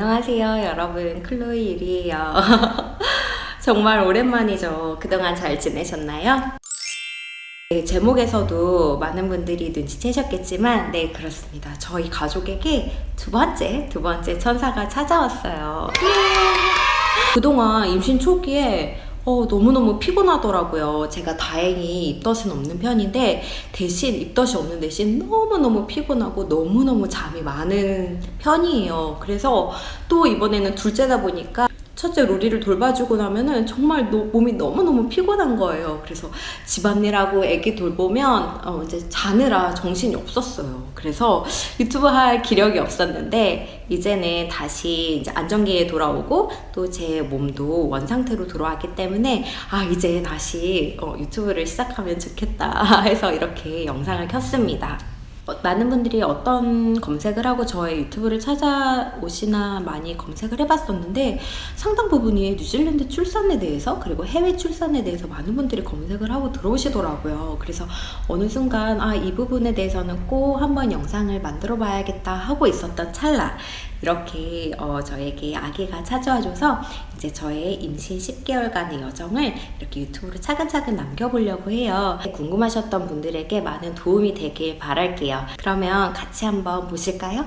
안녕하세요 여러분, 클로이 유리예요. 정말 오랜만이죠. 그동안 잘 지내셨나요? 네, 제목에서도 많은 분들이 눈치채셨겠지만 네, 그렇습니다. 저희 가족에게 두 번째 천사가 찾아왔어요. 그동안 임신 초기에 너무너무 피곤하더라고요. 제가 다행히 입덧은 없는 편인데 대신 입덧이 없는 대신 너무너무 피곤하고 너무너무 잠이 많은 편이에요. 그래서 또 이번에는 둘째다 보니까 첫째 로리를 돌봐주고 나면은 정말 몸이 너무너무 피곤한 거예요. 그래서 집안일하고 애기 돌보면 이제 자느라 정신이 없었어요. 그래서 유튜브 할 기력이 없었는데 이제는 다시 이제 안정기에 돌아오고 또 제 몸도 원상태로 돌아왔기 때문에 이제 다시 유튜브를 시작하면 좋겠다 해서 이렇게 영상을 켰습니다. 많은 분들이 어떤 검색을 하고 저의 유튜브를 찾아오시나 많이 검색을 해봤었는데 상당 부분이 뉴질랜드 출산에 대해서 그리고 해외 출산에 대해서 많은 분들이 검색을 하고 들어오시더라고요. 그래서 어느 순간 이 부분에 대해서는 꼭 한번 영상을 만들어 봐야겠다 하고 있었던 찰나 이렇게 저에게 아기가 찾아와줘서 이제 저의 임신 10개월간의 여정을 이렇게 유튜브로 차근차근 남겨보려고 해요. 궁금하셨던 분들에게 많은 도움이 되길 바랄게요. 그러면 같이 한번 보실까요?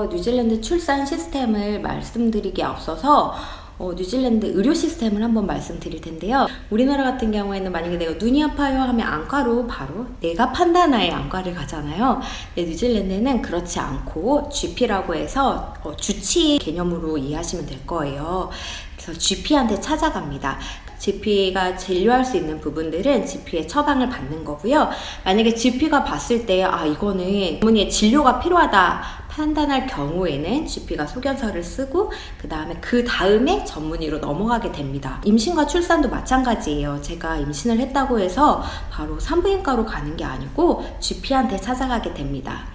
뉴질랜드 출산 시스템을 말씀드리기에 앞서서 뉴질랜드 의료 시스템을 한번 말씀드릴 텐데요. 우리나라 같은 경우에는 만약에 내가 눈이 아파요 하면 안과로 바로 내가 판단하에 안과를 가잖아요. 근데 뉴질랜드는 그렇지 않고 GP라고 해서 주치 개념으로 이해하시면 될 거예요. 그래서 GP한테 찾아갑니다. GP가 진료할 수 있는 부분들은 GP의 처방을 받는 거고요. 만약에 GP가 봤을 때 이거는 어머니의 진료가 필요하다 판단할 경우에는 GP가 소견서를 쓰고 그 다음에 전문의로 넘어가게 됩니다. 임신과 출산도 마찬가지예요. 제가 임신을 했다고 해서 바로 산부인과로 가는 게 아니고 GP한테 찾아가게 됩니다.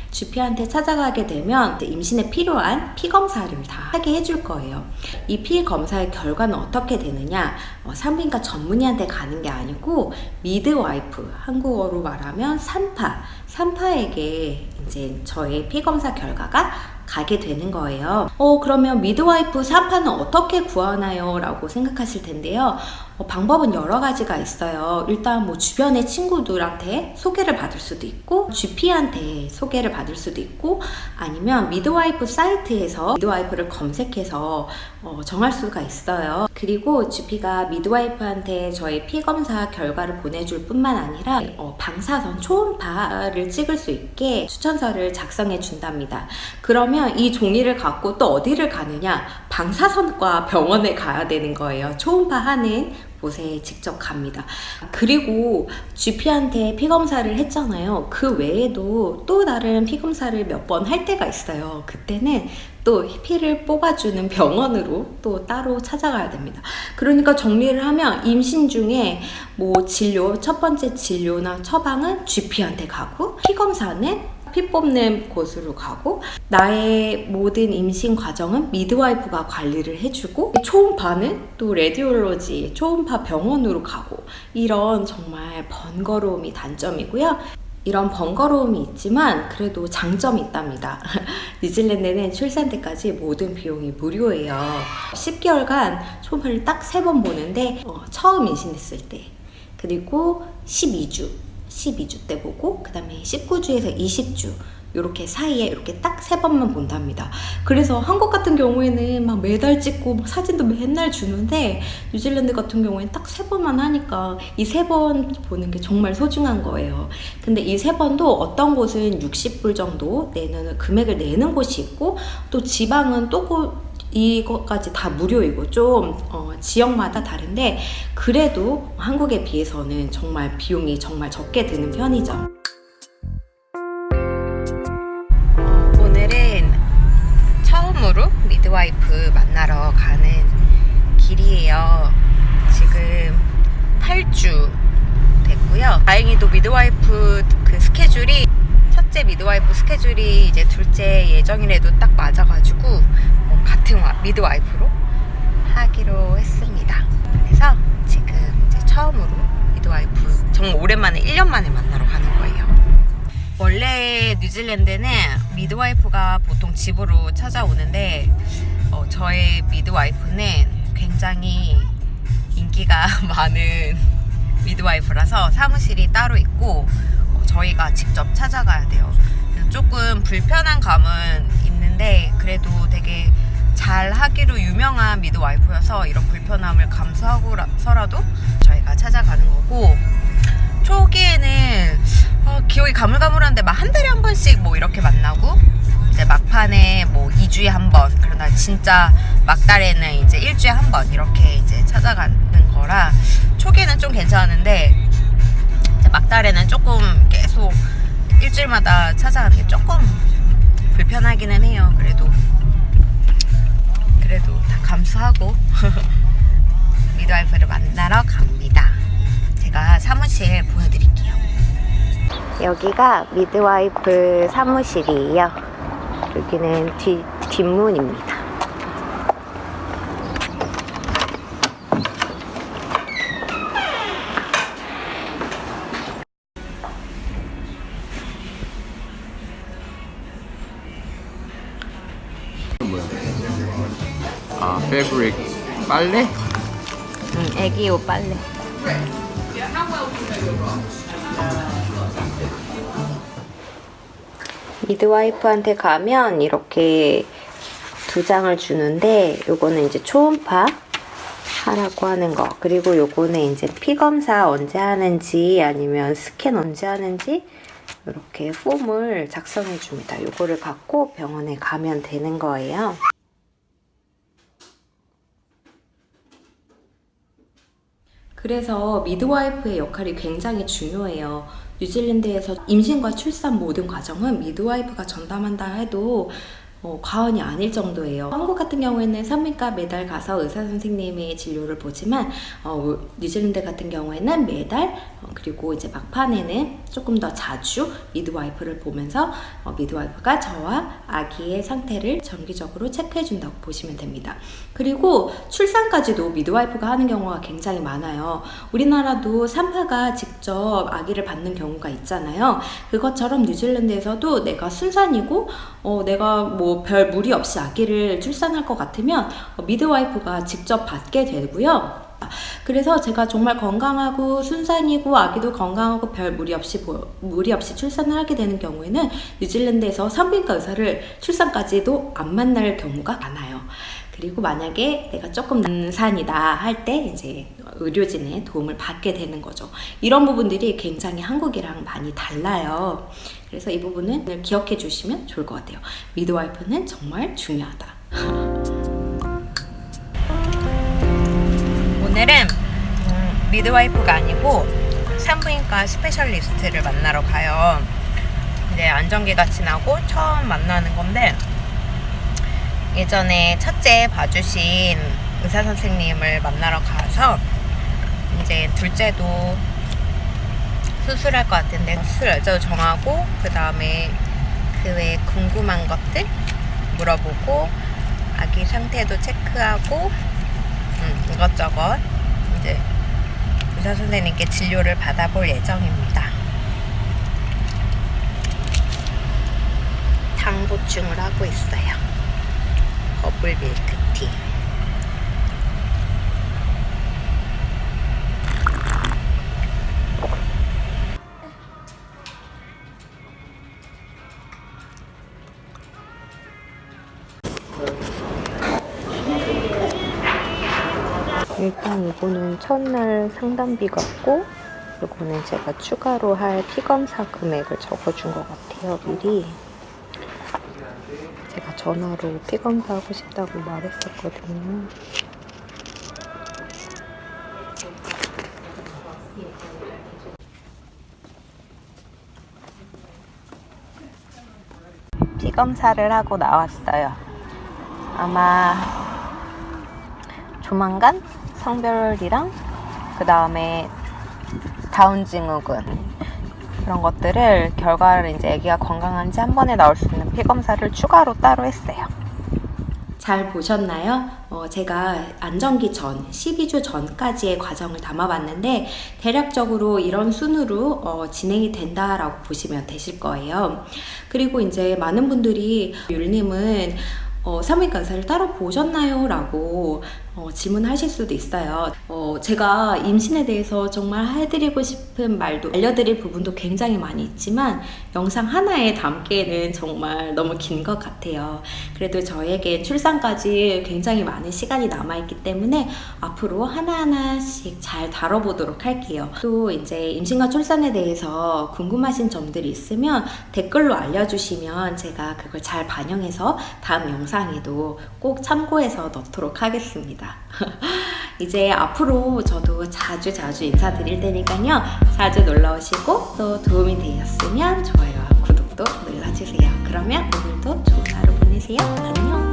GP한테 찾아가게 되면 임신에 필요한 피검사를 다 하게 해줄 거예요. 이 피검사의 결과는 어떻게 되느냐? 산부인과 전문의한테 가는 게 아니고 미드와이프, 한국어로 말하면 산파에게 이제 저의 피검사 결과가 가게 되는 거예요. 그러면 미드와이프 산파는 어떻게 구하나요? 라고 생각하실 텐데요. 방법은 여러 가지가 있어요. 일단 주변의 친구들한테 소개를 받을 수도 있고 GP한테 소개를 받을 수도 있고 아니면 미드와이프 사이트에서 미드와이프를 검색해서 정할 수가 있어요. 그리고 GP가 미드와이프한테 저의 피검사 결과를 보내줄 뿐만 아니라 방사선 초음파를 찍을 수 있게 추천서를 작성해 준답니다. 그러면 이 종이를 갖고 또 어디를 가느냐? 방사선과 병원에 가야 되는 거예요. 초음파 하는 곳에 직접 갑니다. 그리고 GP한테 피검사를 했잖아요. 그 외에도 또 다른 피검사를 몇 번 할 때가 있어요. 그때는 또 피를 뽑아주는 병원으로 또 따로 찾아가야 됩니다. 그러니까 정리를 하면 임신 중에 첫 번째 진료나 처방은 GP한테 가고 피검사는 피 뽑는 곳으로 가고 나의 모든 임신 과정은 미드와이프가 관리를 해주고 초음파는 또 레디올로지 초음파 병원으로 가고 이런 정말 번거로움이 단점이고요. 이런 번거로움이 있지만 그래도 장점이 있답니다. 뉴질랜드는 출산 때까지 모든 비용이 무료예요. 10개월간 초음파를 딱 3번 보는데 처음 임신했을 때 그리고 12주 때 보고 그 다음에 19주에서 20주 이렇게 사이에 이렇게 딱 3번만 본답니다. 그래서 한국 같은 경우에는 막 매달 찍고 사진도 맨날 주는데 뉴질랜드 같은 경우에는 딱 3번만 하니까 이 3번 보는 게 정말 소중한 거예요. 근데 이 3번도 어떤 곳은 60불 정도 금액을 내는 곳이 있고 또 지방은 또 이것까지 다 무료이고 좀 지역마다 다른데 그래도 한국에 비해서는 정말 비용이 정말 적게 드는 편이죠. 오늘은 처음으로 미드와이프 만나러 가는 길이에요. 지금 8주 됐고요. 다행히도 미드와이프 그 스케줄이 첫째 미드와이프 스케줄이 이제 둘째 예정일에도 딱 맞아가지고 같은 미드와이프로 하기로 했습니다. 그래서 지금 이제 처음으로 미드와이프 정말 오랜만에 1년 만에 만나러 가는 거예요. 원래 뉴질랜드는 미드와이프가 보통 집으로 찾아오는데 저의 미드와이프는 굉장히 인기가 많은 미드와이프라서 사무실이 따로 있고 저희가 직접 찾아가야 돼요. 조금 불편한 감은 있는데 그래도 되게 잘 하기로 유명한 미드와이프여서 이런 불편함을 감수하고서라도 저희가 찾아가는 거고, 초기에는 기억이 가물가물한데 막 한 달에 한 번씩 뭐 이렇게 만나고 이제 막판에 뭐 2주에 한 번, 그러나 진짜 막달에는 이제 1주에 한 번 이렇게 이제 찾아가는 거라 초기에는 좀 괜찮았는데 이제 막달에는 조금 계속 일주일마다 찾아가는 게 조금 불편하기는 해요. 그래도 다 감수하고 미드와이프를 만나러 갑니다. 제가 사무실 보여드릴게요. 여기가 미드와이프 사무실이에요. 여기는 뒷문입니다. 아, 패브릭 빨래? 애기 옷 빨래. 미드와이프한테 가면 이렇게 2장을 주는데 요거는 이제 초음파 하라고 하는 거, 그리고 요거는 이제 피 검사 언제 하는지 아니면 스캔 언제 하는지 이렇게 폼을 작성해 줍니다. 요거를 갖고 병원에 가면 되는 거예요. 그래서 미드와이프의 역할이 굉장히 중요해요. 뉴질랜드에서 임신과 출산 모든 과정은 미드와이프가 전담한다 해도 과언이 아닐 정도예요. 한국 같은 경우에는 산부인과 매달 가서 의사 선생님의 진료를 보지만 뉴질랜드 같은 경우에는 매달 그리고 이제 막판에는 조금 더 자주 미드와이프를 보면서 미드와이프가 저와 아기의 상태를 정기적으로 체크해 준다고 보시면 됩니다. 그리고 출산까지도 미드와이프가 하는 경우가 굉장히 많아요. 우리나라도 산파가 직접 아기를 받는 경우가 있잖아요. 그것처럼 뉴질랜드에서도 내가 순산이고 내가 뭐 별 무리 없이 아기를 출산할 것 같으면 미드와이프가 직접 받게 되고요. 그래서 제가 정말 건강하고 순산이고 아기도 건강하고 별 무리 없이 출산을 하게 되는 경우에는 뉴질랜드에서 산부인과 의사를 출산까지도 안 만날 경우가 많아요. 그리고 만약에 내가 조금 난산이다 할 때 이제 의료진의 도움을 받게 되는 거죠. 이런 부분들이 굉장히 한국이랑 많이 달라요. 그래서 이 부분은 기억해 주시면 좋을 것 같아요. 미드와이프는 정말 중요하다. 오늘은 미드와이프가 아니고 산부인과 스페셜리스트를 만나러 가요. 이제 안정기가 지나고 처음 만나는 건데, 예전에 첫째 봐주신 의사 선생님을 만나러 가서 이제 둘째도 수술할 것 같은데 수술 날짜도 정하고, 그 다음에 그 외에 궁금한 것들 물어보고 아기 상태도 체크하고 이것저것 이제 의사 선생님께 진료를 받아볼 예정입니다. 당 보충을 하고 있어요. 버블 밀크티. 일단 이거는 첫날 상담비 같고, 이거는 제가 추가로 할 피검사 금액을 적어준 것 같아요, 미리. 제가 전화로 피검사 하고 싶다고 말했었거든요. 피검사를 하고 나왔어요. 아마 조만간 성별이랑 그 다음에 다운 증후군 그런 것들을 결과를 이제 아기가 건강한지 한 번에 나올 수 있는 피 검사를 추가로 따로 했어요. 잘 보셨나요? 제가 안정기 전, 12주 전까지의 과정을 담아봤는데 대략적으로 이런 순으로 진행이 된다라고 보시면 되실 거예요. 그리고 이제 많은 분들이 율님은 산부인과 의사를 따로 보셨나요? 라고 질문하실 수도 있어요. 제가 임신에 대해서 정말 해드리고 싶은 말도 알려드릴 부분도 굉장히 많이 있지만 영상 하나에 담기에는 정말 너무 긴 것 같아요. 그래도 저에게 출산까지 굉장히 많은 시간이 남아있기 때문에 앞으로 하나하나씩 잘 다뤄보도록 할게요. 또 이제 임신과 출산에 대해서 궁금하신 점들이 있으면 댓글로 알려주시면 제가 그걸 잘 반영해서 다음 영상에도 꼭 참고해서 넣도록 하겠습니다. 이제 앞으로 저도 자주 인사드릴 테니까요. 자주 놀러오시고 또 도움이 되셨으면 좋아요와 구독도 눌러주세요. 그러면 오늘도 좋은 하루 보내세요. 안녕.